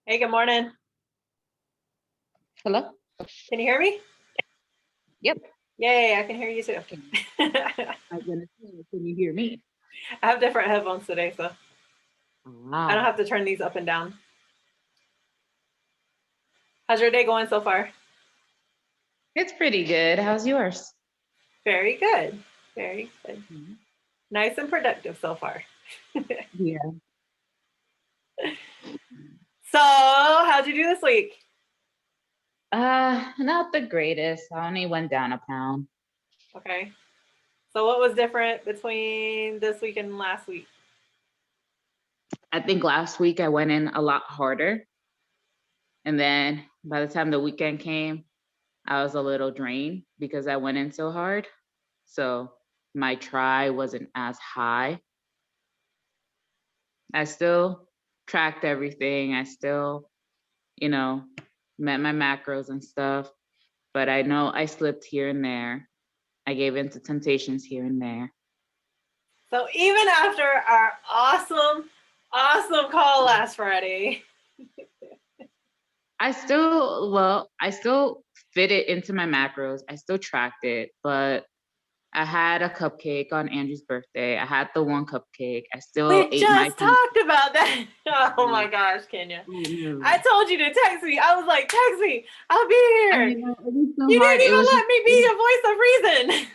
Hey, good morning. Hello? Can you hear me? Yep. Yay, I can hear you too. I was gonna say, can you hear me? I have different headphones today, so I don't have to turn these up and down. How's your day going so far? It's pretty good. How's yours? Very good. Very good. Mhm. Nice and productive so far. Yeah. So, how'd you do this week? Not the greatest. I only went down a pound. Okay. So, what was different between this week and last week? I think last week I went in a lot harder. And then by the time the weekend came, I was a little drained because I went in so hard. So my try wasn't as high. I still tracked everything. I still, you know, met my macros and stuff. But I know I slipped here and there. I gave in to temptations here and there. So, even after our awesome call last Friday, I still fit it into my macros. I still tracked it, but I had a cupcake on Andrew's birthday. I had the one cupcake. I still we ate my just talked about that. Oh my gosh, Kenya. I told you to text me. I was like, text me. I'll be I here. know, it was so You hard. didn't It even was just, let me be your voice of reason.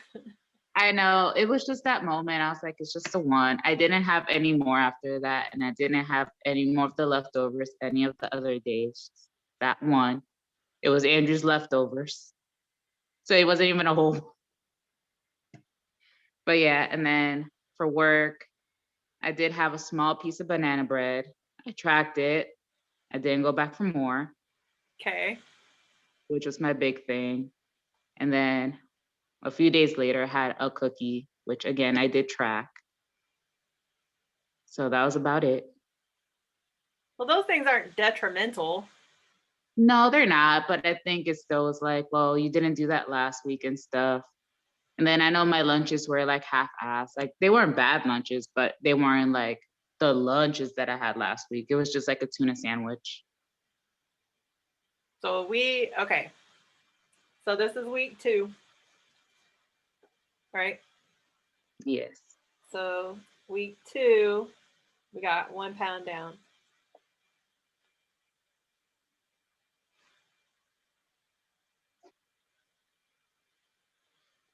I know, it was just that moment. I was like, it's just the one. I didn't have any more after that, and I didn't have any more of the leftovers any of the other days. That one. It was Andrew's leftovers. So it wasn't even a whole. But yeah, and then for work, I did have a small piece of banana bread. I tracked it. I didn't go back for more, Okay. which was my big thing. And then a few days later, I had a cookie, which again, I did track. So that was about it. Well, those things aren't detrimental. No, they're not, but I think it still was like, well, you didn't do that last week and stuff. And then I know my lunches were like half-assed. Like they weren't bad lunches, but they weren't like the lunches that I had last week. It was just like a tuna sandwich. So okay. So this is week 2, right? Yes. So week 2, we got 1 pound down.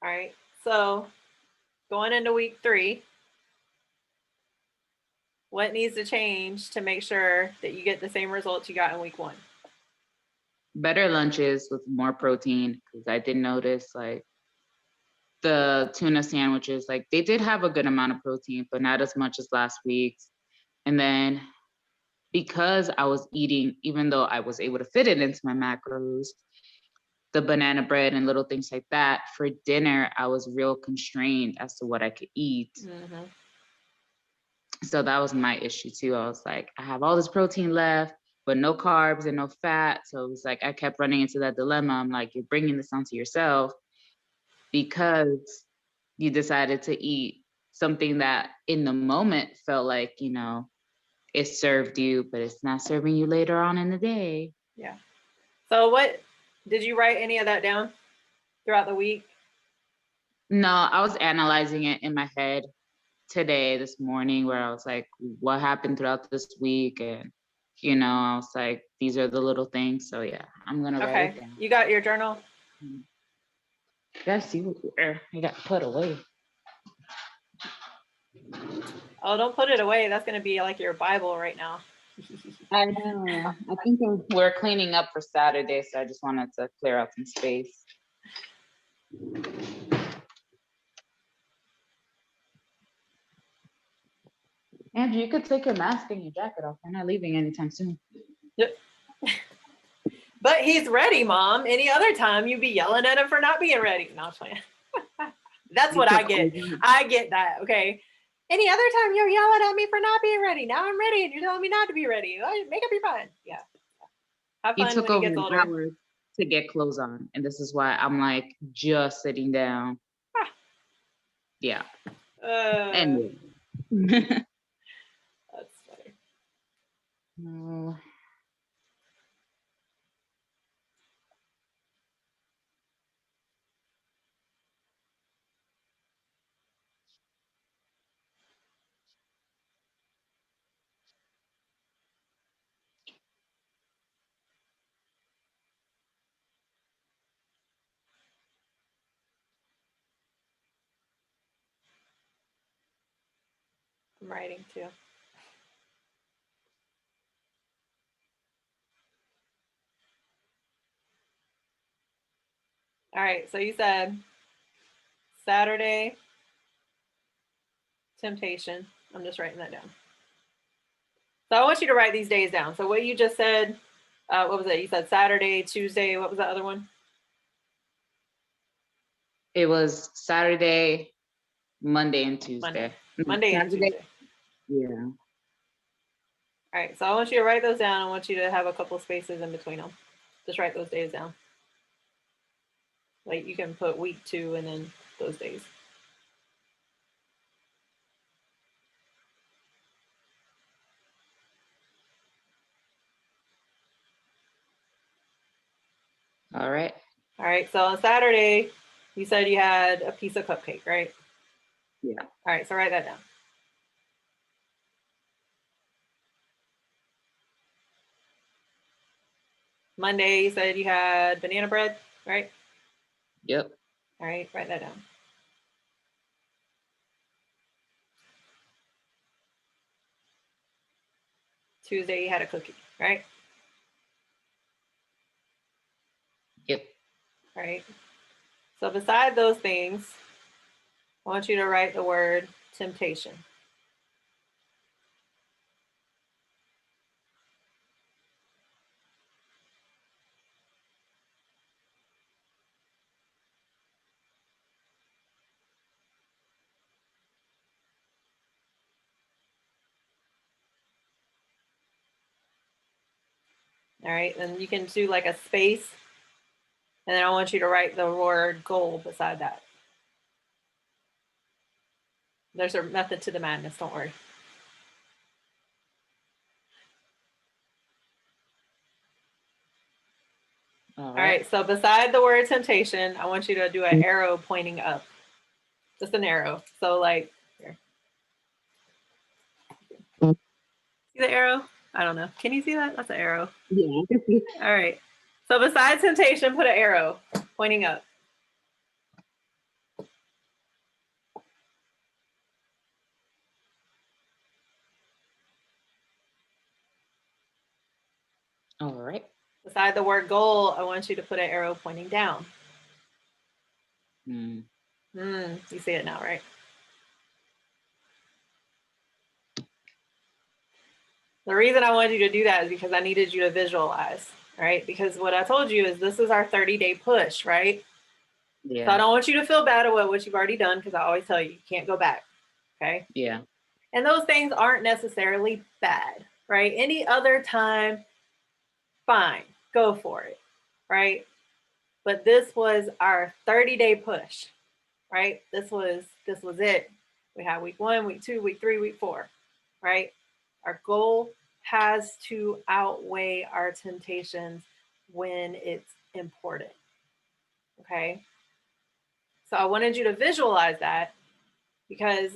All right. So going into week 3, what needs to change to make sure that you get the same results you got in week 1? Better lunches with more protein, because I did notice like the tuna sandwiches, like they did have a good amount of protein, but not as much as last week's. And then because I was eating, even though I was able to fit it into my macros, the banana bread and little things like that, for dinner, I was real constrained as to what I could eat. Mm-hmm. So that was my issue too. I was like, I have all this protein left, but no carbs and no fat. So it was like, I kept running into that dilemma. I'm like, you're bringing this onto yourself because you decided to eat something that in the moment felt like, it served you, but it's not serving you later on in the day. Yeah. So what did you write any of that down throughout the week? No, I was analyzing it in my head today, this morning, where I was like, what happened throughout this week? And, I was like, these are the little things. So yeah, I'm going to write it down. You got your journal? Gotta see where I got put away. Oh, don't put it away. That's going to be like your Bible right now. I know. I think we're cleaning up for Saturday, so I just wanted to clear out some space. Andrew, you could take your mask and your jacket off. We're not leaving anytime soon. Yep. But he's ready, Mom. Any other time you'd be yelling at him for not being ready. No, I'm playing. That's what I get. I get that. Okay. Any other time you're yelling at me for not being ready. Now I'm ready and you're telling me not to be ready. Make up your mind. Yeah. Have fun He took when over he gets an older. hour to get clothes on, and this is why I'm like just sitting down. Yeah. Anyway. That's funny. No. I'm writing too. All right, so you said Saturday, temptation. I'm just writing that down. So I want you to write these days down. So what you just said, what was it? You said Saturday, Tuesday. What was that other one? It was Saturday, Monday, and Tuesday. Monday and Tuesday. Yeah. All right, so I want you to write those down. I want you to have a couple spaces in between them. Just write those days down. Like you can put week 2 and then those days. All right. All right, so on Saturday, you said you had a piece of cupcake, right? Yeah. All right, so write that down. Monday, you said you had banana bread, right? Yep. All right, write that down. Tuesday, you had a cookie, right? Yep. All right. So beside those things, I want you to write the word temptation. All right, and you can do like a space, and then I want you to write the word goal beside that. There's a method to the madness, don't worry. All right, so beside the word temptation, I want you to do an arrow pointing up. Just an arrow. So like, here. See the arrow? I don't know. Can you see that? That's an arrow. Yeah, I can see. All right. So besides temptation, put an arrow pointing up. All right. Beside the word goal, I want you to put an arrow pointing down. You see it now, right? The reason I wanted you to do that is because I needed you to visualize, right? Because what I told you is this is our 30-day push, right? Yeah. So I don't want you to feel bad about what you've already done because I always tell you, you can't go back, okay? Yeah. And those things aren't necessarily bad, right? Any other time, fine, go for it, right? But this was our 30-day push, right? This was it. We had week 1, week 2, week 3, week 4, right? Our goal has to outweigh our temptations when it's important, okay? So I wanted you to visualize that because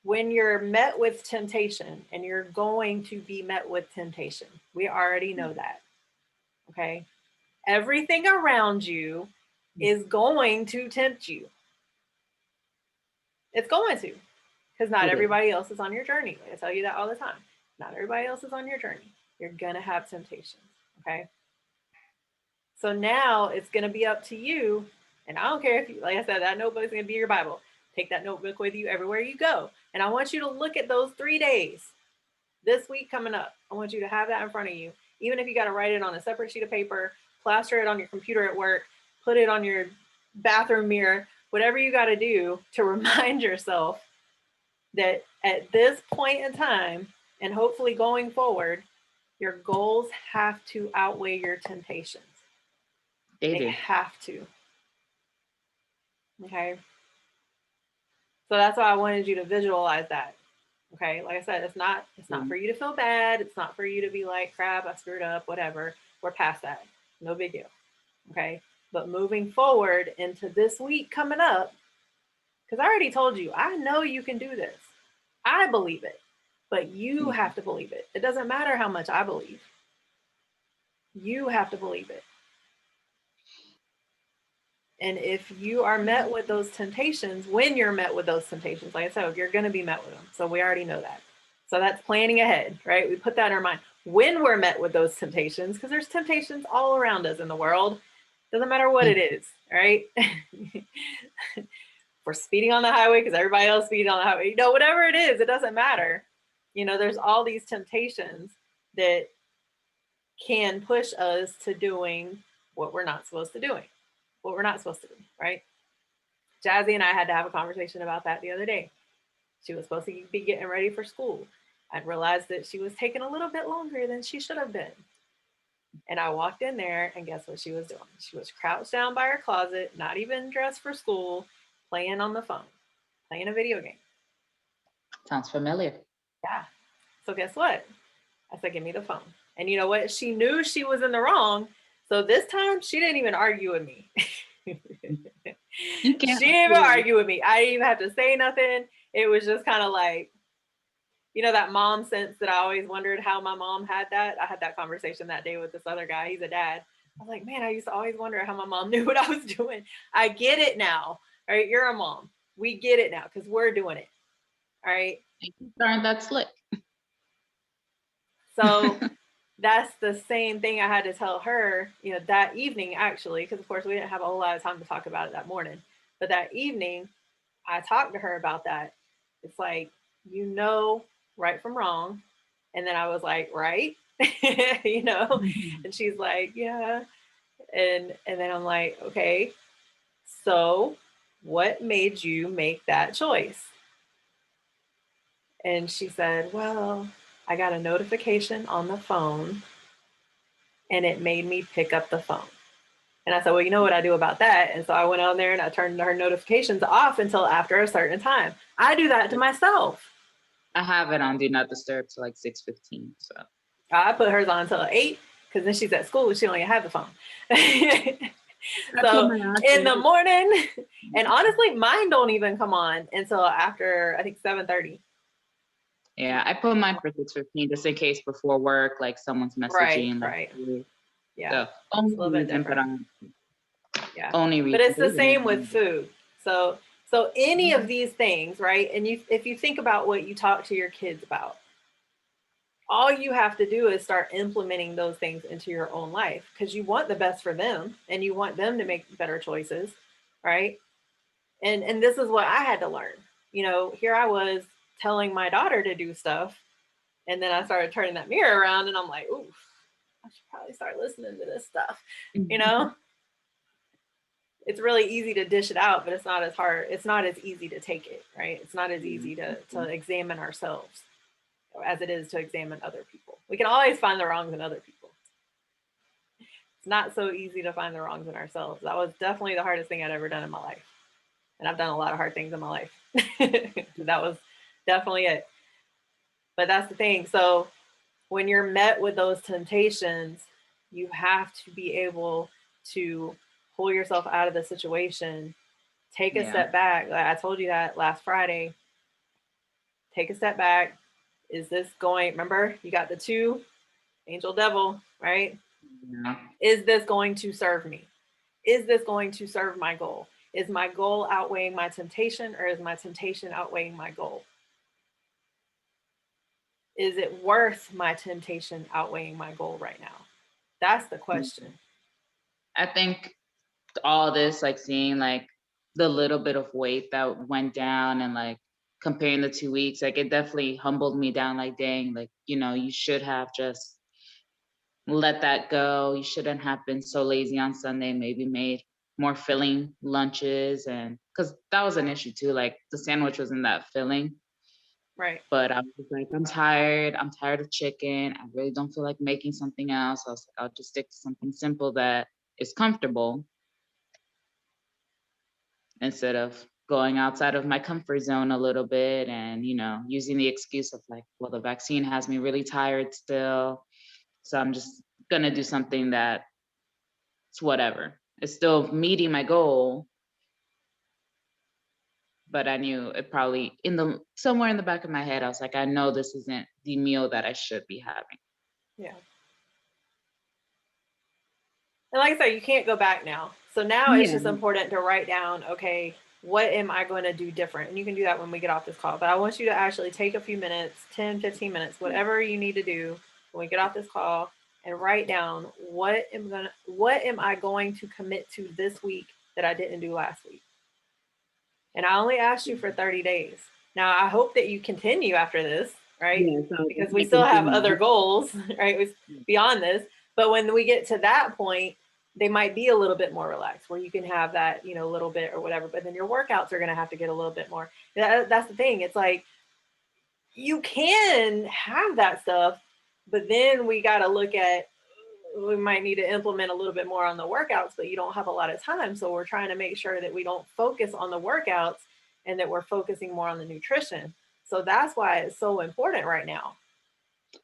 when you're met with temptation, and you're going to be met with temptation, we already know that, okay? Everything around you is going to tempt you. It's going to, because not everybody else is on your journey. I tell you that all the time. Not everybody else is on your journey. You're going to have temptations, okay? So now it's going to be up to you, and I don't care if you, like I said, that notebook is going to be your Bible. Take that notebook with you everywhere you go. And I want you to look at those 3 days this week coming up. I want you to have that in front of you. Even if you got to write it on a separate sheet of paper, plaster it on your computer at work, put it on your bathroom mirror, whatever you got to do to remind yourself that at this point in time, and hopefully going forward, your goals have to outweigh your temptations. They have to. Okay. So that's why I wanted you to visualize that. Okay. Like I said, it's not for you to feel bad. It's not for you to be like, crap, I screwed up, whatever. We're past that. No big deal. Okay. But moving forward into this week coming up, because I already told you, I know you can do this. I believe it, but you have to believe it. It doesn't matter how much I believe. You have to believe it. And if you are met with those temptations, when you're met with those temptations, like I said, you're going to be met with them. So we already know that. So that's planning ahead, right? We put that in our mind when we're met with those temptations, because there's temptations all around us in the world. Doesn't matter what it is, right? We're speeding on the highway because everybody else speeding on the highway. You know, whatever it is, it doesn't matter. You know, there's all these temptations that can push us to doing what we're not supposed to doing, what we're not supposed to do, right? Jazzy and I had to have a conversation about that the other day. She was supposed to be getting ready for school. I realized that she was taking a little bit longer than she should have been. And I walked in there, and guess what she was doing? She was crouched down by her closet, not even dressed for school, playing on the phone, playing a video game. Sounds familiar. Yeah. So guess what? I said, give me the phone. And you know what? She knew she was in the wrong. So this time she didn't even argue with me. She didn't even argue with me. I didn't even have to say nothing. It was just kind of like, you know, that mom sense that I always wondered how my mom had that. I had that conversation that day with this other guy. He's a dad. I was like, man, I used to always wonder how my mom knew what I was doing. I get it now. All right, you're a mom. We get it now because we're doing it. All right. Aren't that slick? So that's the same thing I had to tell her, you know, that evening, actually, because of course we didn't have a whole lot of time to talk about it that morning. But that evening, I talked to her about that. It's like, you know, right from wrong. And then I was like, right, you know, and she's like, yeah. And then I'm like, okay, so what made you make that choice? And she said, well, I got a notification on the phone and it made me pick up the phone. And I said, well, you know what I do about that? And so I went on there and I turned her notifications off until after a certain time. I do that to myself. I have it on Do Not Disturb to like 6:15. So I put hers on until 8 because then she's at school. She only had the phone. So in the morning, and honestly, mine don't even come on until after, I think, 7:30. Yeah, I put mine for 6:15 just in case before work, like someone's messaging. Right. Yeah. So only reason, but yeah. only reason. But it's the same with food. So any of these things, right? And if you think about what you talk to your kids about, all you have to do is start implementing those things into your own life because you want the best for them and you want them to make better choices, right? And this is what I had to learn. You know, here I was telling my daughter to do stuff, and then I started turning that mirror around and I'm like, ooh, I should probably start listening to this stuff, you know? It's really easy to dish it out, but it's not as hard. It's not as easy to take it, right? It's not as easy to examine ourselves as it is to examine other people. We can always find the wrongs in other people. It's not so easy to find the wrongs in ourselves. That was definitely the hardest thing I'd ever done in my life. And I've done a lot of hard things in my life. That was definitely it. But that's the thing. So when you're met with those temptations, you have to be able to pull yourself out of the situation, take a step back. Like I told you that last Friday. Take a step back. Is this going, remember, you got the two, angel, devil, right? Yeah. Is this going to serve me? Is this going to serve my goal? Is my goal outweighing my temptation, or is my temptation outweighing my goal? Is it worth my temptation outweighing my goal right now? That's the question. I think all this, like seeing like the little bit of weight that went down and like comparing the 2 weeks, like it definitely humbled me down. Like, dang, like, you know, you should have just let that go. You shouldn't have been so lazy on Sunday, maybe made more filling lunches. And because that was an issue too, like the sandwich wasn't that filling. Right. But I was like, I'm tired of chicken. I really don't feel like making something else. I was like, I'll just stick to something simple that is comfortable instead of going outside of my comfort zone a little bit and, you know, using the excuse of like, well, the vaccine has me really tired still. So I'm just gonna do something that it's whatever. It's still meeting my goal, but I knew it probably somewhere in the back of my head, I was like, I know this isn't the meal that I should be having. Yeah. And like I said, you can't go back now. So now it's just important to write down, okay, what am I going to do different? And you can do that when we get off this call, but I want you to actually take a few minutes, 10, 15 minutes, whatever you need to do when we get off this call, and write down what am I going to commit to this week that I didn't do last week. And I only asked you for 30 days. Now I hope that you continue after this, right? Yeah, so Because we still have other goals, right? Beyond this. But when we get to that point, they might be a little bit more relaxed where you can have that, you know, little bit or whatever, but then your workouts are going to have to get a little bit more. That's the thing. It's like, you can have that stuff, but then we got to look at, we might need to implement a little bit more on the workouts, but you don't have a lot of time. So we're trying to make sure that we don't focus on the workouts and that we're focusing more on the nutrition. So that's why it's so important right now.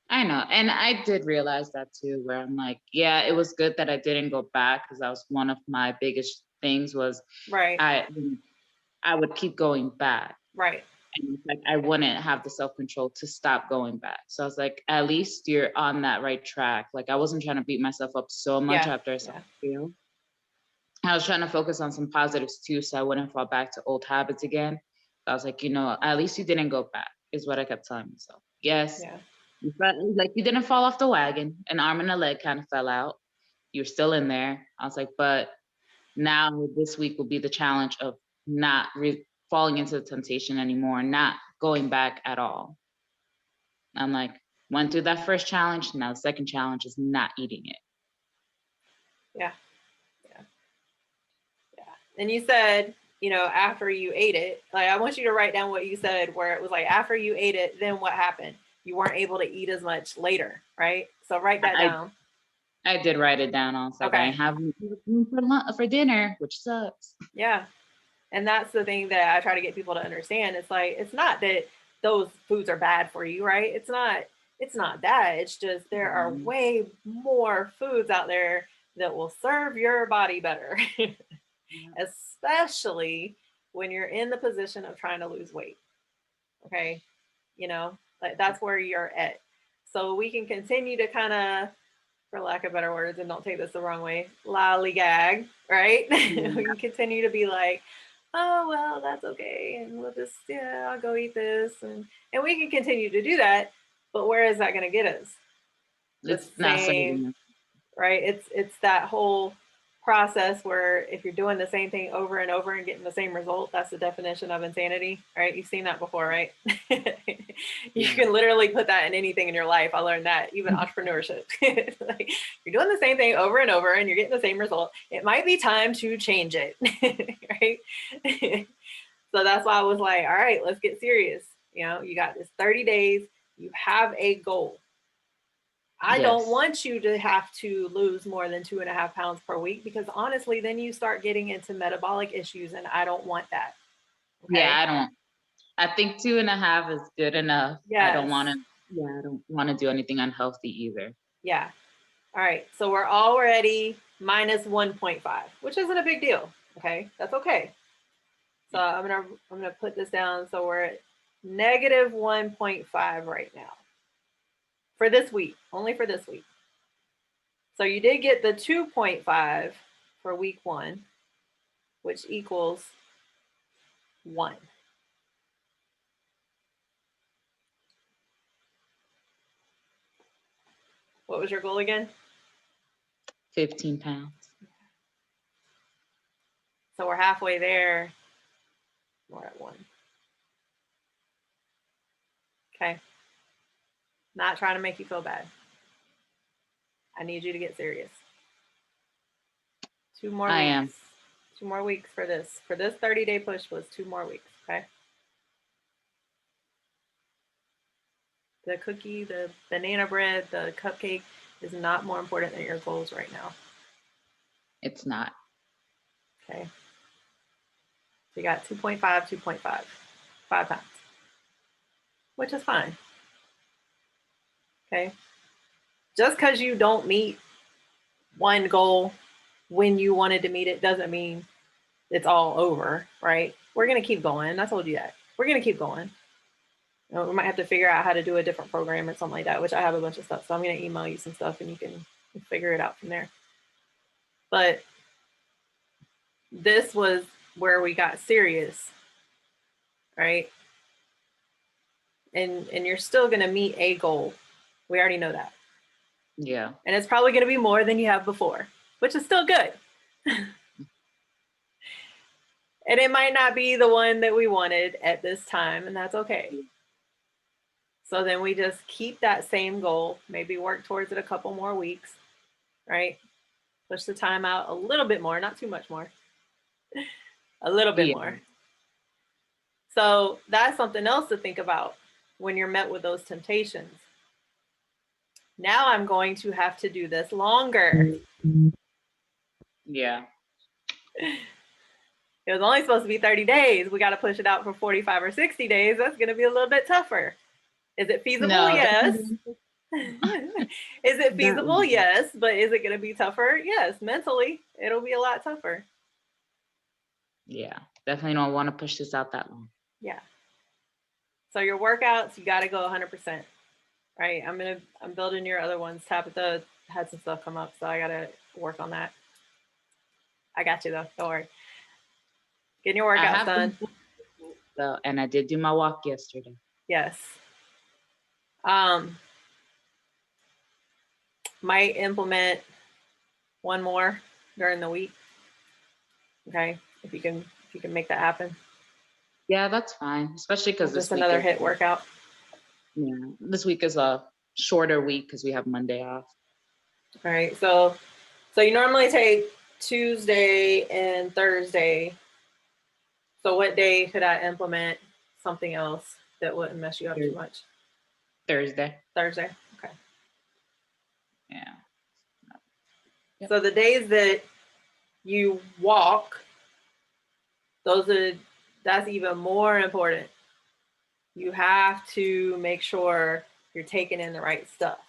I know. And I did realize that too, where I'm like, yeah, it was good that I didn't go back, because that was one of my biggest things was right. I would keep going back. Right. And like I wouldn't have the self-control to stop going back. So I was like, at least you're on that right track. Like I wasn't trying to beat myself up so much after I saw you. I was trying to focus on some positives too, so I wouldn't fall back to old habits again. I was like, you know, at least you didn't go back, is what I kept telling myself. Yes. Yeah. Like you didn't fall off the wagon. An arm and a leg kind of fell out. You're still in there. I was like, but now this week will be the challenge of not falling into the temptation anymore, not going back at all. I'm like, went through that first challenge. Now the second challenge is not eating it. Yeah. And you said, you know, after you ate it, like I want you to write down what you said, where it was like, after you ate it, then what happened? You weren't able to eat as much later, right? So write that down. I did write it down. I was like, I have for dinner, which sucks. Yeah. And that's the thing that I try to get people to understand. It's like, it's not that those foods are bad for you, right? It's not that. It's just there are way more foods out there that will serve your body better. Especially when you're in the position of trying to lose weight. Okay. You know, like that's where you're at. So we can continue to kind of, for lack of better words, and don't take this the wrong way, lollygag, right? We can continue to be like, oh, well, that's okay. And we'll just, I'll go eat this. And we can continue to do that. But where is that going to get us? It's not same, right? It's that whole process where if you're doing the same thing over and over and getting the same result, that's the definition of insanity, right? You've seen that before, right? You can literally put that in anything in your life. I learned that, even entrepreneurship. Like, you're doing the same thing over and over and you're getting the same result. It might be time to change it, right? So that's why I was like, all right, let's get serious. You know, you got this 30 days, you have a goal. I don't want you to have to lose more than 2.5 pounds per week, because honestly, then you start getting into metabolic issues and I don't want that. Okay? Yeah, I think 2.5 is good enough. Yes. I don't want to do anything unhealthy either. Yeah. All right. So we're already minus 1.5, which isn't a big deal. Okay. That's okay. So I'm going to put this down. So we're at negative 1.5 right now. For this week, only for this week. So you did get the 2.5 for week 1, which equals 1. What was your goal again? 15 pounds. So we're halfway there. We're at 1. Okay. Not trying to make you feel bad. I need you to get serious. 2 more weeks. I am. 2 more weeks for this. For this 30-day push was 2 more weeks, okay? The cookie, the banana bread, the cupcake is not more important than your goals right now. It's not. Okay. So you got 2.5, 2.5, 5 pounds, which is fine. Okay. Just because you don't meet one goal when you wanted to meet it doesn't mean it's all over, right? We're going to keep going. I told you that. We're going to keep going. You know, we might have to figure out how to do a different program or something like that, which I have a bunch of stuff. So I'm going to email you some stuff and you can figure it out from there. But this was where we got serious, right? And you're still going to meet a goal. We already know that. Yeah. And it's probably going to be more than you have before, which is still good. And it might not be the one that we wanted at this time, and that's okay. So then we just keep that same goal, maybe work towards it a couple more weeks, right? Push the time out a little bit more, not too much more, a little bit more. So that's something else to think about when you're met with those temptations. Now I'm going to have to do this longer. Yeah. It was only supposed to be 30 days. We got to push it out for 45 or 60 days. That's going to be a little bit tougher. Is it feasible? No, yes. Is it feasible? Yes. But is it going to be tougher? Yes. Mentally, it'll be a lot tougher. Yeah. Definitely don't want to push this out that long. Yeah. So your workouts, you got to go 100%. Right. I'm building your other ones. Tabitha had some stuff come up, so I got to work on that. I got you though. Don't worry. Getting your workouts done. So, and I did do my walk yesterday. Yes. Might implement one more during the week. Okay, if you can make that happen. Yeah, that's fine, especially because just another HIIT workout. Yeah, this week is a shorter week because we have Monday off. All right, so you normally take Tuesday and Thursday. So what day could I implement something else that wouldn't mess you up too much? Thursday. Thursday, okay. Yeah. Yep. So the days that you walk, that's even more important. You have to make sure you're taking in the right stuff.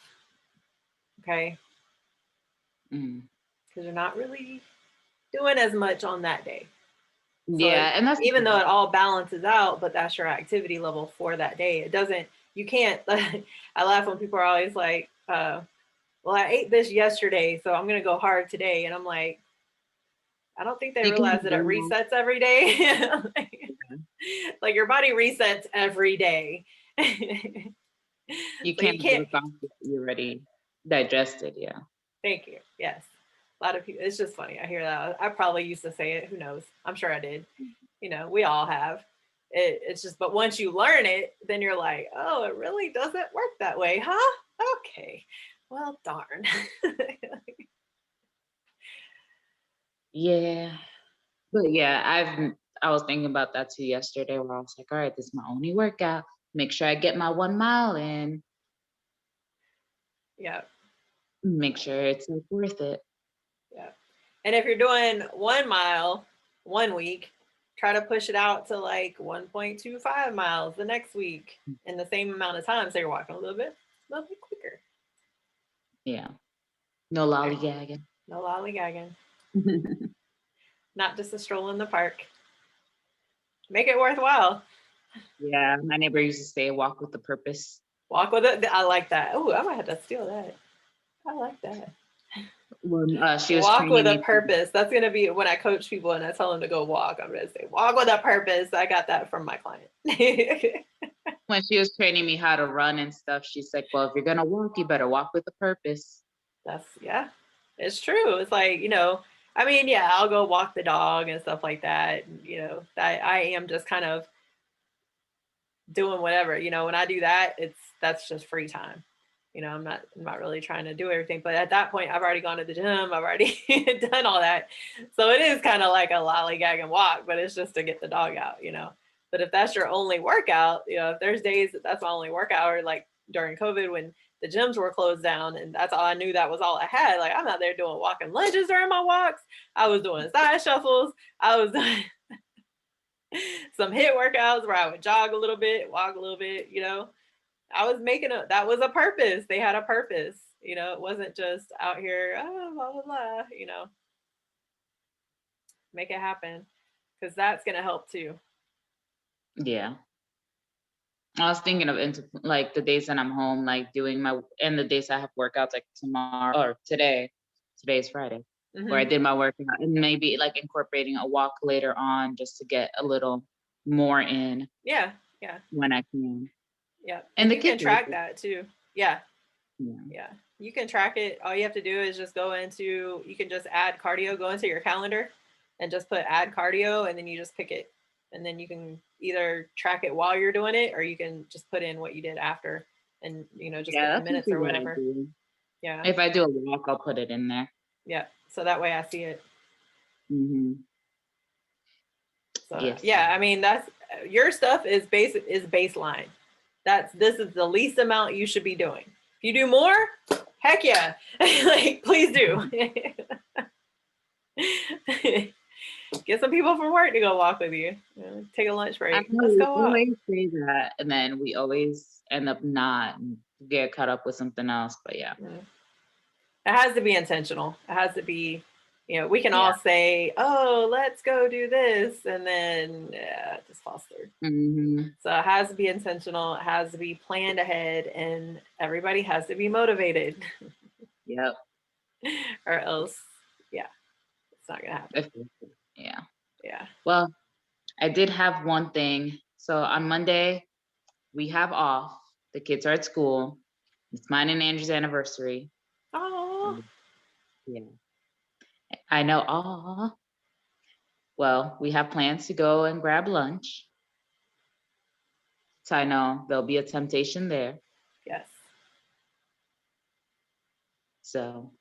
Okay? Because you're not really doing as much on that day. So yeah, and that's even though it all balances out, but that's your activity level for that day. It doesn't, you can't, I laugh when people are always like, well, I ate this yesterday, so I'm going to go hard today. And I'm like, I don't think they realize that it resets every day. Like your body resets every day. You can't you already digested. Yeah. Thank you. Yes. A lot of people, it's just funny. I hear that. I probably used to say it. Who knows? I'm sure I did. You know, we all have. It's just, but once you learn it, then you're like, oh, it really doesn't work that way, huh? Okay. Well, darn. Yeah. But yeah, I was thinking about that too yesterday where I was like, all right, this is my only workout. Make sure I get my 1 mile in. Yeah. Make sure it's like worth it. Yeah. And if you're doing 1 mile 1 week, try to push it out to like 1.25 miles the next week in the same amount of time. So you're walking a little bit quicker. Yeah. No lollygagging. No lollygagging. Not just a stroll in the park. Make it worthwhile. Yeah, my neighbor used to say, walk with a purpose. Walk with it. I like that. Oh, I might have to steal that. I like that. When she was walk with a purpose. That's going to be when I coach people and I tell them to go walk. I'm going to say, walk with a purpose. I got that from my client. When she was training me how to run and stuff, she's like, well, if you're going to walk, you better walk with a purpose. Yeah, it's true. It's like, you know, I mean, yeah, I'll go walk the dog and stuff like that. And, you know, I am just kind of doing whatever, you know, when I do that, that's just free time. You know, I'm not really trying to do everything, but at that point I've already gone to the gym. I've already done all that. So it is kind of like a lollygag and walk, but it's just to get the dog out, you know. But if that's your only workout, you know, if there's days that's my only workout, or like during COVID when the gyms were closed down and that's all I knew, that was all I had. Like I'm out there doing walking lunges during my walks. I was doing side shuffles. I was doing some HIIT workouts where I would jog a little bit, walk a little bit, you know. I was that was a purpose. They had a purpose, you know, it wasn't just out here, oh, blah, blah, blah, you know. Make it happen because that's going to help too. Yeah. I was thinking of like the days that I'm home, like doing and the days I have workouts like tomorrow or today. Today's Friday. where I Mhm. did my workout, and maybe like incorporating a walk later on just to get a little more in Yeah. Yeah. when I can. Yeah. And And the you can kids like track it. that too. Yeah. Yeah. Yeah. You can track it. All you have to do is just you can just add cardio, go into your calendar and just put add cardio, and then you just pick it. And then you can either track it while you're doing it, or you can just put in what you did after and, just Yeah, put the that's minutes usually or what I whatever. do. Yeah. If I do a walk, I'll put it in there. Yeah. So that way I see it. Hmm. So Yes. yeah, I mean, that's your stuff is baseline. This is the least amount you should be doing. If you do more, heck yeah. Like please do. Get some people from work to go walk with you. Take a lunch I break. know Let's we go walk. always say that, and then we always end up not and get caught up with something else. But yeah, Mm. It has to be intentional. It has to be, we can yeah. all say, oh, let's go do this. And then it just falls through. Hmm. So it has to be intentional. It has to be planned ahead, and everybody has to be motivated, Yep. or else, yeah, it's not gonna happen. Yeah. Yeah. Well, I did have one thing. So on Monday, we have off. The kids are at school. It's mine and Andrew's anniversary. Oh, Yeah. I know. Oh, well, we have plans to go and grab lunch. So I know there'll be a temptation there. yes. So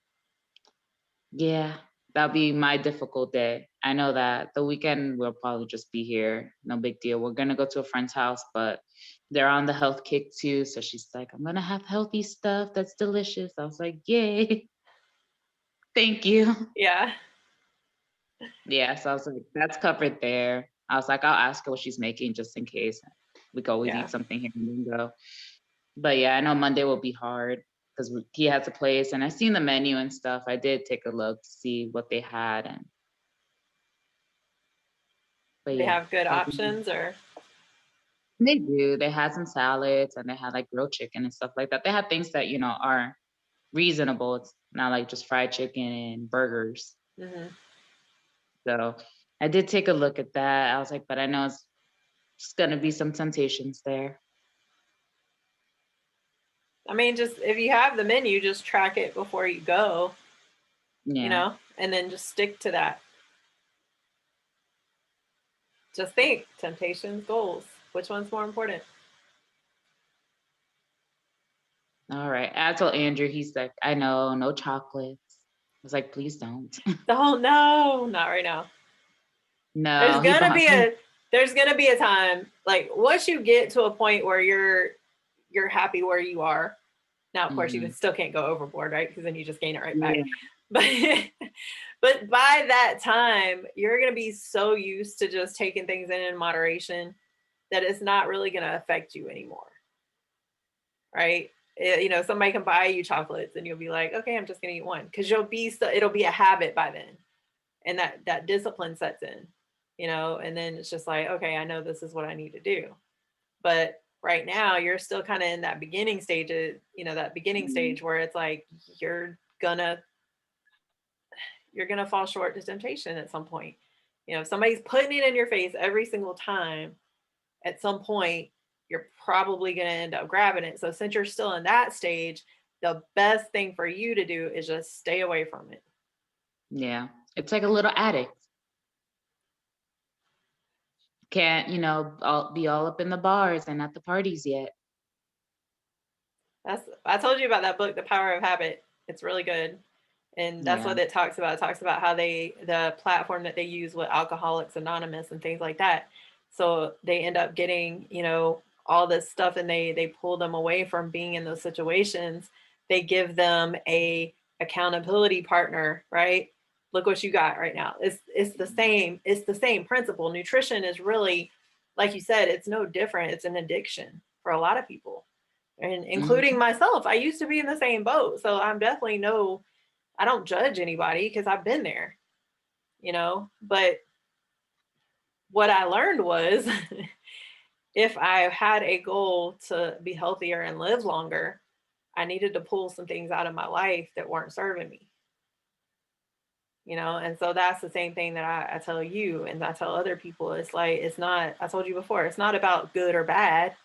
yeah, that'll be my difficult day. I know that the weekend we'll probably just be here. No big deal. We're gonna go to a friend's house, but they're on the health kick too. So she's like, I'm gonna have healthy stuff that's delicious. I was like, yay, thank you. Yeah. Yeah, so I was like, that's covered there. I was like, I'll ask her what she's making just in case. We could always Yeah. eat something here and then go. But yeah, I know Monday will be hard because he has a place, and I seen the menu and stuff. I did take a look to see what they had, and but They yeah, have good options, or they do. They had some salads and they had like grilled chicken and stuff like that. They have things that are reasonable. It's not like just fried chicken and burgers. mhm. So I did take a look at that. I was like, but I know it's gonna be some temptations there. I mean, just if you have the menu, just track it before you go, Yeah. and then just stick to that. Just think temptations, goals. Which one's more important? All right. I told Andrew, he's like, I know, no chocolates. I was like, please don't. Oh no, not right now. There's No, he gonna bought be me. a time, like once you get to a point where you're happy where you are. Now, of course, you Mhm. still can't go overboard, right? Because then you just gain it right back. Yeah. But but by that time, you're gonna be so used to just taking things in moderation that it's not really gonna affect you anymore, right? Somebody can buy you chocolates and you'll be like, okay, I'm just gonna eat one because it'll be a habit by then, and that discipline sets in, and then it's just like, okay, I know this is what I need to do. But right now, you're still kind of in that beginning Mhm. stage where it's like gonna you're gonna fall short to temptation at some point. If somebody's putting it in your face every single time, at some point you're probably gonna end up grabbing it. So since you're still in that stage, the best thing for you to do is just stay away from it. Yeah. It's like a little addict. Can't, be all up in the bars and at the parties yet. I told you about that book, The Power of Habit. It's really good. And that's Yeah. what it talks about. It talks about how the platform that they use with Alcoholics Anonymous and things like that. So they end up getting, all this stuff, and they pull them away from being in those situations. They give them a accountability partner, right? Look what you got right now. It's the same principle. Nutrition is really, like you said, it's no different. It's an addiction for a lot of people, and including Mhm. myself. I used to be in the same boat. So I'm definitely I don't judge anybody because I've been there, but what I learned was if I had a goal to be healthier and live longer, I needed to pull some things out of my life that weren't serving me. And so that's the same thing that I tell you and I tell other people. It's like, it's not, I told you before, it's not about good or bad.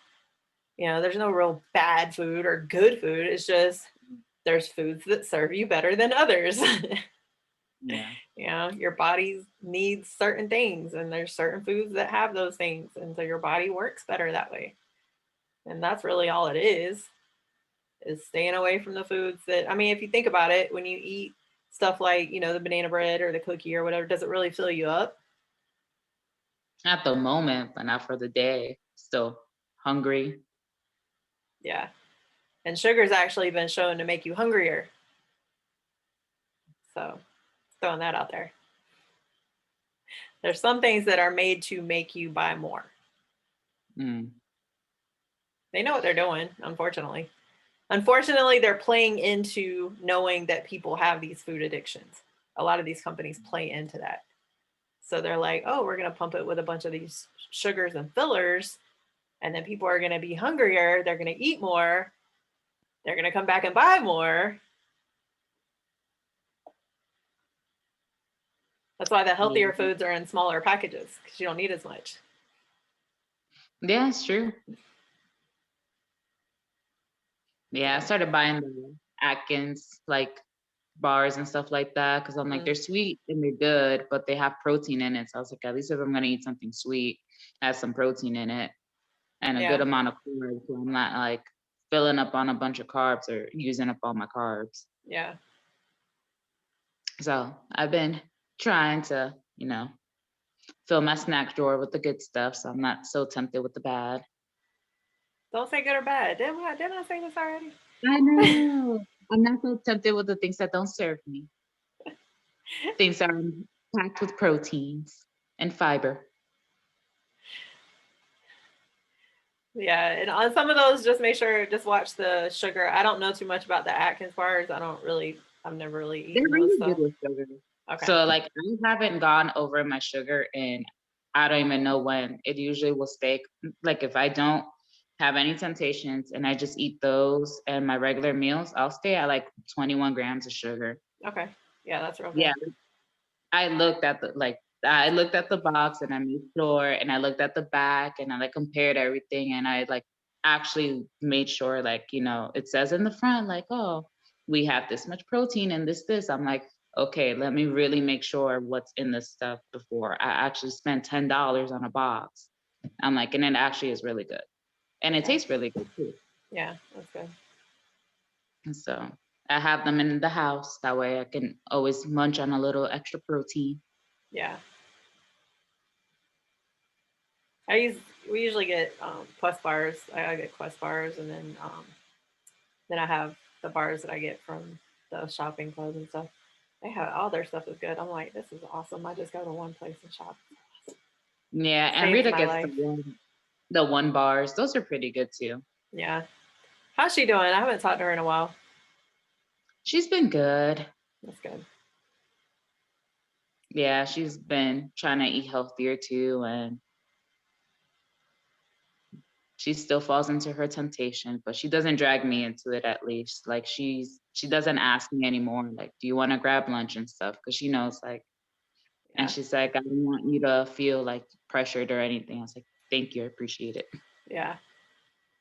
There's no real bad food or good food. It's just there's foods that serve you better than others. Yeah. Your body needs certain things and there's certain foods that have those things. And so your body works better that way. And that's really all it is staying away from the foods that, I mean, if you think about it, when you eat stuff like, the banana bread or the cookie or whatever, does it really fill you up? At the moment, but not for the day. Still hungry. Yeah. And sugar's actually been shown to make you hungrier. So throwing that out there. There's some things that are made to make you buy more. They know what they're doing, unfortunately. Unfortunately, they're playing into knowing that people have these food addictions. A lot of these companies play into that. So they're like, oh, we're going to pump it with a bunch of these sugars and fillers. And then people are going to be hungrier. They're going to eat more. They're going to come back and buy more. That's why the healthier foods are in smaller packages because you don't need as much. Yeah, it's true. Yeah, I started buying the Atkins like bars and stuff like that because I'm like, they're sweet and they're good, but they have protein in it. So I was like, at least if I'm gonna eat something sweet, has some protein in it and a good amount of carbs, so I'm not like filling up on a bunch of carbs or using up all my carbs. Yeah. So I've been trying to, fill my snack drawer with the good stuff, so I'm not so tempted with the bad. Don't say good or bad. Didn't I say this already? I know. I'm not so tempted with the things that don't serve me. Things that are packed with proteins and fiber. Yeah, and on some of those, just make sure, just watch the sugar. I don't know too much about the Atkins bars. I've never really eaten They're really those. good with sugar. Okay. So like I haven't gone over my sugar and I don't even know when. It usually will stay. Like if I don't have any temptations and I just eat those and my regular meals, I'll stay at like 21 grams of sugar. Okay. Yeah, that's real good. Yeah. I looked at the box and I made sure and I looked at the back and I like compared everything and I like actually made sure like, it says in the front like, oh, we have this much protein and this. I'm like, okay, let me really make sure what's in this stuff before I actually spend $10 on a box. I'm like, and it actually is really good. And it tastes really good too. Yeah, that's good. And so I have them in the house. That way I can always munch on a little extra protein. Yeah. We usually get Plus bars. I get Quest bars, and then I have the bars that I get from the shopping club and stuff. They have all their stuff is good. I'm like, this is awesome. I just go to one place and shop. Yeah, and Rita gets the one bars. Those are pretty good too. Yeah. How's she doing? I haven't talked to her in a while. She's been good. That's good. Yeah, she's been trying to eat healthier too, and she still falls into her temptation, but she doesn't drag me into it at least. Like she doesn't ask me anymore, like, do you want to grab lunch and stuff? Because she knows like, and she's like, I don't want you to feel like pressured or anything. I was like, thank you, I appreciate it. Yeah,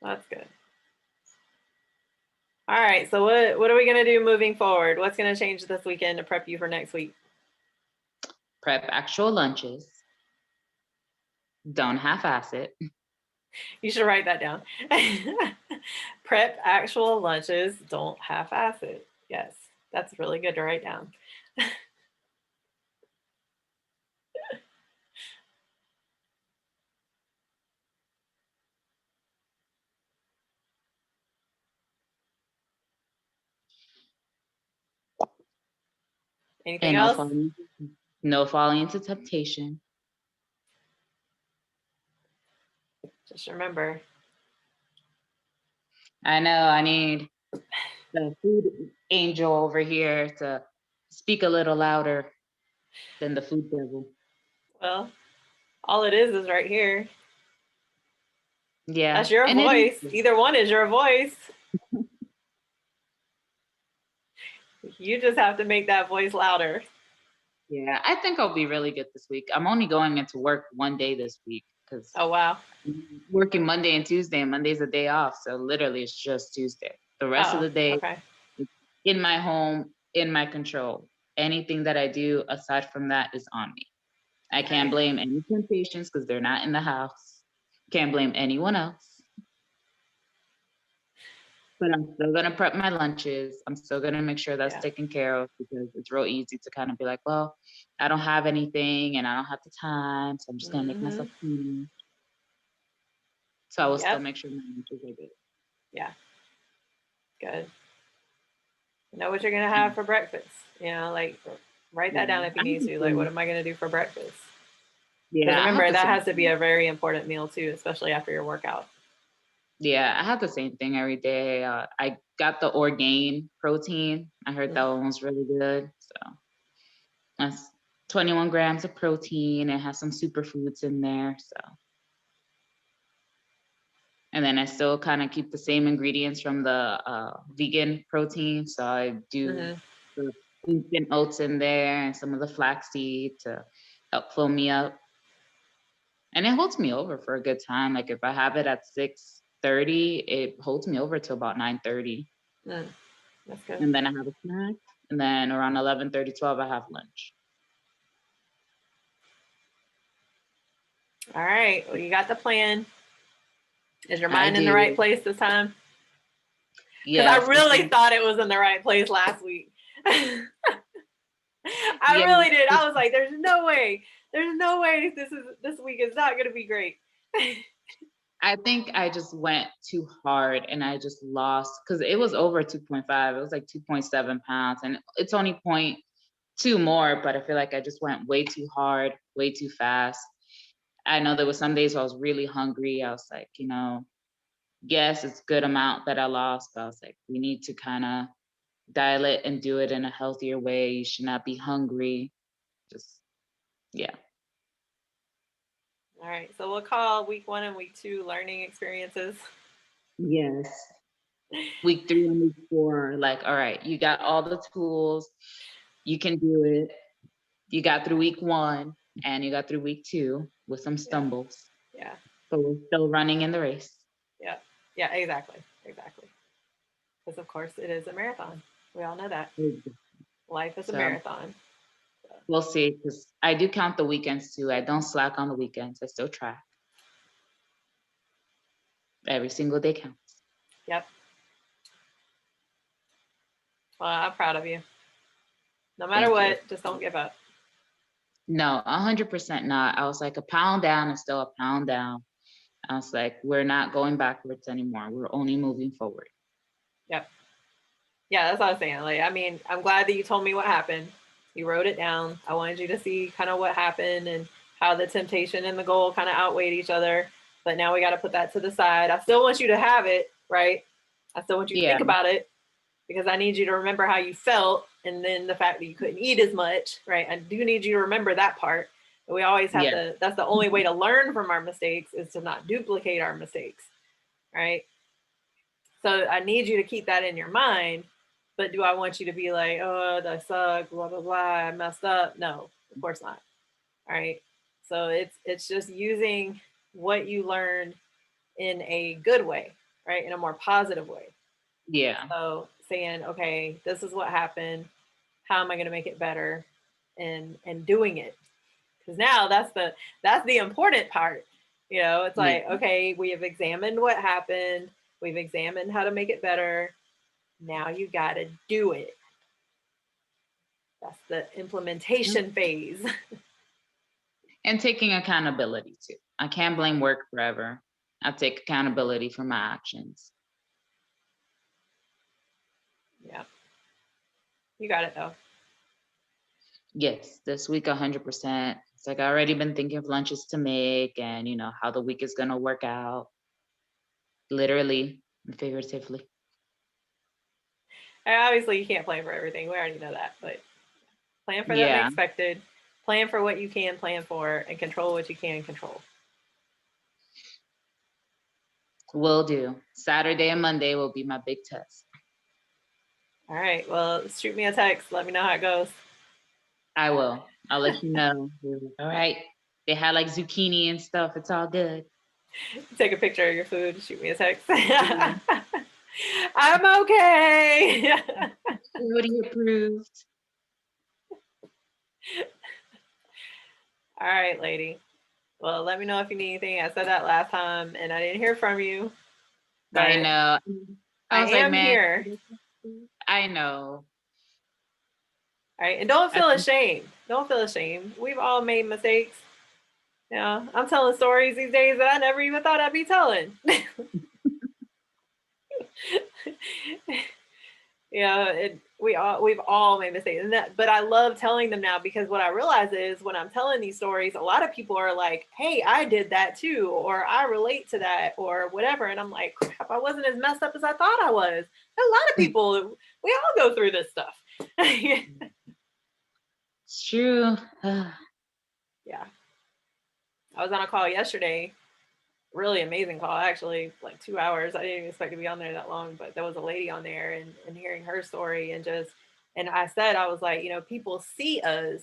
that's good. All right, so what are we gonna do moving forward? What's gonna change this weekend to prep you for next week? Prep actual lunches. Don't half-ass it. You should write that down. Prep actual lunches, don't half-ass it. Yes, that's really good to write down. Anything else? No falling into temptation. Just remember. I know I need the food angel over here to speak a little louder than the food devil. Well, all it is right here. Yeah. That's your voice. Either one is your voice. You just have to make that voice louder. Yeah, I think I'll be really good this week. I'm only going into work one day this week because Oh wow. working Monday and Tuesday, and Monday's a day off. So literally it's just Tuesday. The rest of Oh, the day okay. is in my home, in my control. Anything that I do aside from that is on me. I All can't right. blame any temptations because they're not in the house. Can't blame anyone else. But I'm still gonna prep my lunches. I'm still gonna make sure that's Yeah. taken care of because it's real easy to kind of be like, well, I don't have anything and I don't have the time, so I'm just gonna make Mm-hmm. myself food. So I will still Yep. make sure my lunches are good. Yeah. Good. Know what you're gonna Mm. have for breakfast. Like write that down Yeah, if you I have need the to. Like, what same. am I gonna do for breakfast? Because Yeah, I have remember, the that same has to be thing. a very important meal too, especially after your workout. Yeah, I have the same thing every day. I got the Orgain protein. I heard that Mm. one was really good. So that's 21 grams of protein. It has some superfoods in there. So, and then I still kind of keep the same ingredients from the vegan protein. So I do Mm-hmm. the instant oats in there and some of the flaxseed to help fill me up. And it holds me over for a good time. Like if I have it at 6:30, it holds me over till about 9:30. Mm. That's good. And then I have a snack. And then around 11:30, 12, I have lunch. All right. Well, you got the plan. Is your I mind in the right do. place this time? Because I Yes. really thought it was in the right place last week. I Yeah. really did. I was like, there's no way. There's no way this week is not gonna be great. I think I just went too hard and I just lost because it was over 2.5. It was like 2.7 pounds and it's only point two more, but I feel like I just went way too hard, way too fast. I know there was some days where I was really hungry. I was like, yes, it's good amount that I lost, but I was like, we need to kind of dial it and do it in a healthier way. You should not be hungry. Just, yeah. All right. So we'll call week 1 and week 2 learning experiences. Yes. Week 3 and week 4, like, all right, you got all the tools, you can do it. You got through week 1 and you got through week 2 with some Yeah. stumbles, Yeah. but we're still running in the race. Yeah. Yeah. Exactly. Exactly. Because of course it is a marathon. We all know that. Life is a So marathon. So, we'll see, because I do count the weekends too. I don't slack on the weekends. I still track. Every single day counts. yep. Well, I'm proud of you. No matter Thank you. what, just don't give up. No, 100% not. I was like, a pound down is still a pound down. I was like, we're not going backwards anymore. We're only moving forward. Yep. Yeah, that's what I was saying. Like, I mean, I'm glad that you told me what happened. You wrote it down. I wanted you to see kind of what happened and how the temptation and the goal kind of outweighed each other. But now we got to put that to the side. I still want you to have it, right? I still want you to Yeah, think about it because I need you to remember how you felt and then the fact that you couldn't eat as much, right? I do need you to remember that part. But we always have yeah, to, that's the only way to learn from our mistakes is to not duplicate our mistakes, right? So I need you to keep that in your mind. But do I want you to be like, oh, that sucked, blah blah blah, I messed up? No, of course not. All right. So it's just using what you learned in a good way, right? In a more positive way. yeah, So saying, okay, this is what happened. How am I going to make it better? And doing it, because now that's the important part. It's yeah. like, okay, we have examined what happened. We've examined how to make it better. Now you got to do it. That's the implementation phase. And taking accountability too. I can't blame work forever. I take accountability for my actions. Yeah, you got it though. Yes, this week 100%. It's like I already been thinking of lunches to make and how the week is gonna work out, literally and figuratively. And obviously, you can't plan for everything. We already know that, but plan for the Yeah, unexpected. Plan for what you can plan for, and control what you can control. will do. Saturday and Monday will be my big test. All right. Well, shoot me a text. Let me know how it goes. I will. I'll let you know. All right. They had like zucchini and stuff. It's all good. Take a picture of your food, shoot me a text. Yeah. I'm okay. Already approved. All right, lady. Well, let me know if you need anything. I said that last time and I didn't hear from you. I But know. I I was like, am man, here. I know. All right. And don't I feel think ashamed. Don't feel ashamed. We've all made mistakes. Yeah. I'm telling stories these days that I never even thought I'd be telling. Yeah, we've all made mistakes, but I love telling them now because what I realize is when I'm telling these stories, a lot of people are like, "Hey, I did that too," or "I relate to that," or whatever, and I'm like, "Crap, I wasn't as messed up as I thought I was." A lot of people, we all go through this stuff. it's true. Yeah, I was on a call yesterday, really amazing call actually, like 2 hours. I didn't expect to be on there that long, but there was a lady on there and hearing her story and I said, I was like, people see us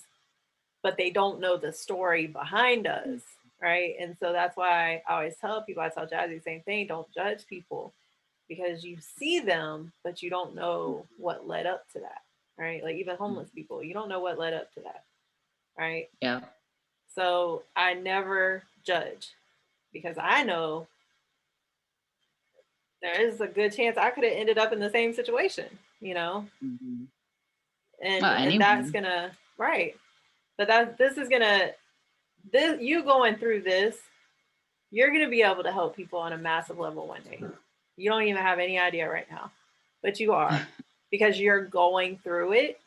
but they don't know the story behind us, right? And so that's why I always tell people, I tell Jazzy the same thing, don't judge people because you see them, but you don't know what led up to that, right? Like even homeless people, you don't know what led up to that, right? Yeah. So I never judge because I know there is a good chance I could have ended up in the same situation, Mm-hmm. and that's Anyone. gonna right. But this is gonna this you going through this you're going to be able to help people on a massive level one day. You don't even have any idea right now, but you are because you're going through it,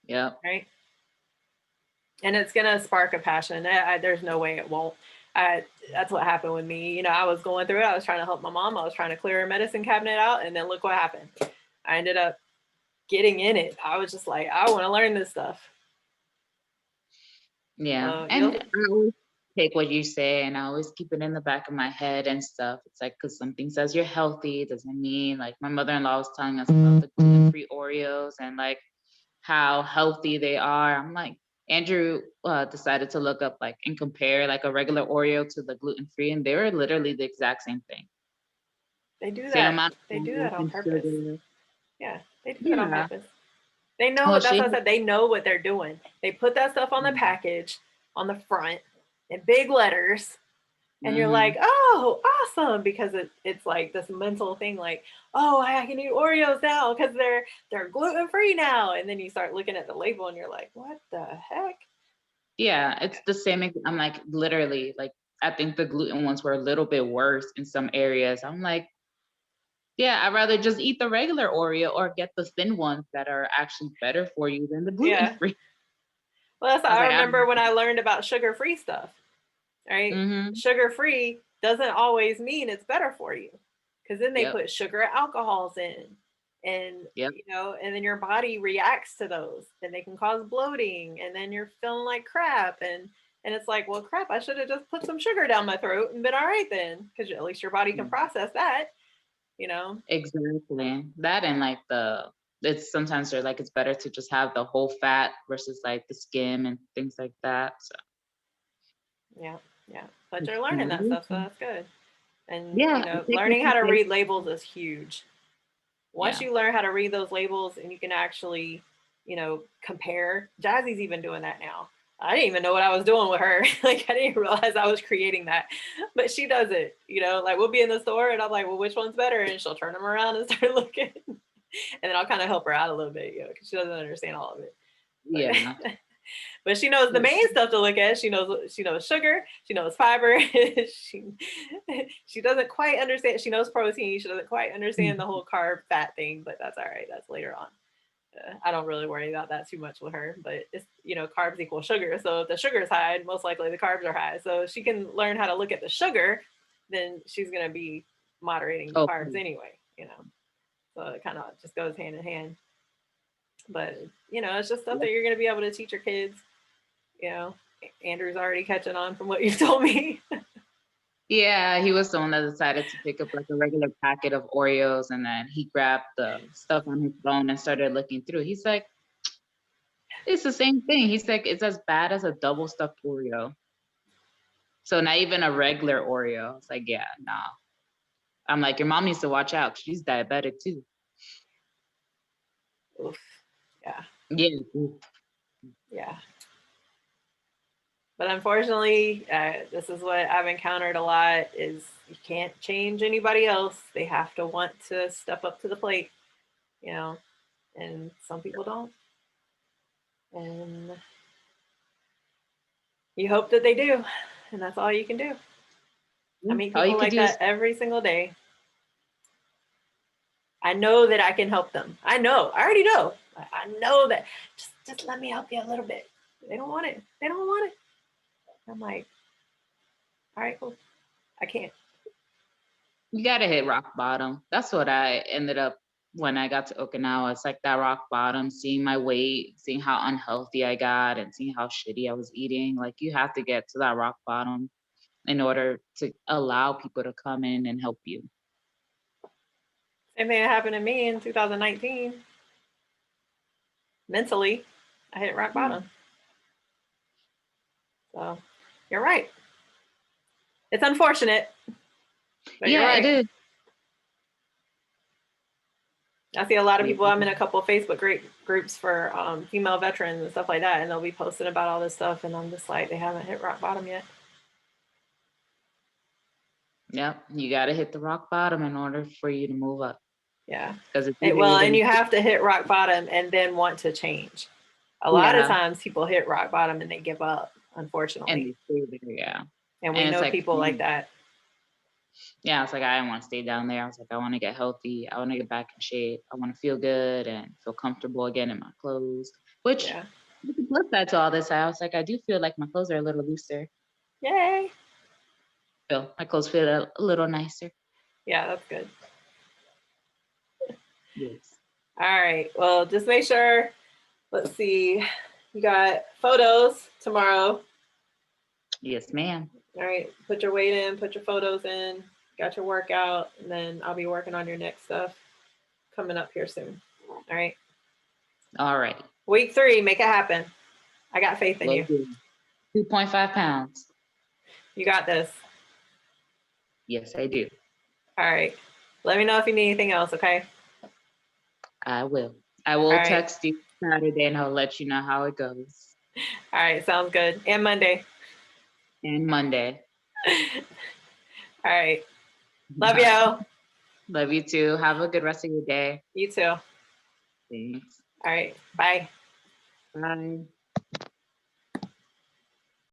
Yep. right? And it's going to spark a passion. There's no way it won't. That's what happened with me. I was going through it. I was trying to help my mom. I was trying to clear her medicine cabinet out. And then look what happened. I ended up getting in it. I was just like, I want to learn this stuff. Yeah. So And I always take what you say and I always keep it in the back of my head and stuff. It's like, because something says you're healthy doesn't mean, like my mother-in-law was telling us about the gluten-free Oreos and like how healthy they are. I'm like, Andrew decided to look up like and compare like a regular Oreo to the gluten-free, and they were literally the exact same thing. they do Same that. amount They of do fat that on and purpose. sugar. Yeah, they do it on Yeah. purpose. They know Well, that's she. what I said. They know what they're doing. They put that stuff on the package on the front in big letters, and you're Mm-hmm. like, "Oh, awesome!" Because it's like this mental thing, like, "Oh, I can eat Oreos now because they're gluten free now." And then you start looking at the label, and you're like, "What the heck?" Yeah, it's the same. I'm like, literally, like, I think the gluten ones were a little bit worse in some areas. I'm like, yeah, I'd rather just eat the regular Oreo or get the thin ones that are actually better for you than the gluten Yeah. free. Well, that's I was I like, remember when I learned about sugar free stuff. Right? mm-hmm. Sugar free doesn't always mean it's better for you because then they Yep. put sugar alcohols in and Yep. and then your body reacts to those and they can cause bloating and then you're feeling like crap and it's like, well, crap, I should have just put some sugar down my throat and been all right then because at least your body can process that. Exactly. That and like it's sometimes they're like it's better to just have the whole fat versus like the skim and things like that. So Yeah, but you're learning that stuff, so that's good. And yeah, I think what learning you how to say. read labels is huge. Once Yeah. you learn how to read those labels and you can actually, compare, Jazzy's even doing that now. I didn't even know what I was doing with her. Like I didn't realize I was creating that, but she does it. Like we'll be in the store and I'm like, well, which one's better? And she'll turn them around and start looking, and then I'll kind of help her out a little bit, because she doesn't understand all of it. Yeah. But, but she knows the main stuff to look at. She knows sugar. She knows fiber. she doesn't quite understand. She knows protein. She doesn't quite understand the whole carb fat thing, but that's all right. That's later on. I don't really worry about that too much with her, but it's carbs equal sugar. So if the sugar is high, most likely the carbs are high. So if she can learn how to look at the sugar, then she's gonna be moderating the carbs anyway. So it kind of just goes hand in hand. But it's just stuff that you're gonna be able to teach your kids. Andrew's already catching on from what you've told me. Yeah, he was the one that decided to pick up like a regular packet of Oreos and then he grabbed the stuff on his phone and started looking through. He's like, It's the same thing. He's like, it's as bad as a double stuffed Oreo. So not even a regular Oreo. It's like, yeah, nah. I'm like, your mom needs to watch out. She's diabetic too. Oof. Yeah. Yeah. Yeah. But unfortunately, this is what I've encountered a lot is you can't change anybody else. They have to want to step up to the plate, you know, and some people don't. And you hope that they do. And that's all you can do. I meet All you people could like do is that every single day. I know that I can help them. I know. I already know. I know that. Just let me help you a little bit. They don't want it. They don't want it. I'm like, all right, cool. I can't. you gotta hit rock bottom. That's what I ended up when I got to Okinawa. It's like that rock bottom, seeing my weight, seeing how unhealthy I got, and seeing how shitty I was eating. Like you have to get to that rock bottom in order to allow people to come in and help you. Same thing that happened to me in 2019. Mentally, I hit rock bottom. So you're right. It's unfortunate. But Yeah, you're right. it is. I see a lot of people. I'm in a couple of Facebook groups for female veterans and stuff like that, and they'll be posting about all this stuff, and I'm just like, they haven't hit rock bottom yet. Yep, you got to hit the rock bottom in order for you to move up. Yeah. Because And you have to hit rock bottom and then want to change. A lot of times people hit rock bottom and they give up, unfortunately. And they stay there, yeah. And we know like, people like that. Yeah, it's like, I didn't want to stay down there. I was like, I want to get healthy. I want to get back in shape. I want to feel good and feel comfortable again in my clothes. Which, the flip side to all this, I was like, I do feel like my clothes are a little looser. Yay. So my clothes feel a little nicer. Yeah, that's good. Yes. All right. Well, just make sure, let's see, you got photos tomorrow. Yes, ma'am. All right. Put your weight in, put your photos in, got your workout, and then I'll be working on your next stuff coming up here soon. All right. All right. Week 3, make it happen. I got faith in you. 2.5 pounds. You got this. Yes, I do. All right. Let me know if you need anything else, okay? I will. I will text you Saturday and I'll let you know how it goes. All right. Sounds good. And Monday. And Monday. All right. Love you. Love you too. Have a good rest of your day. You too. Thanks. All right. Bye. Bye.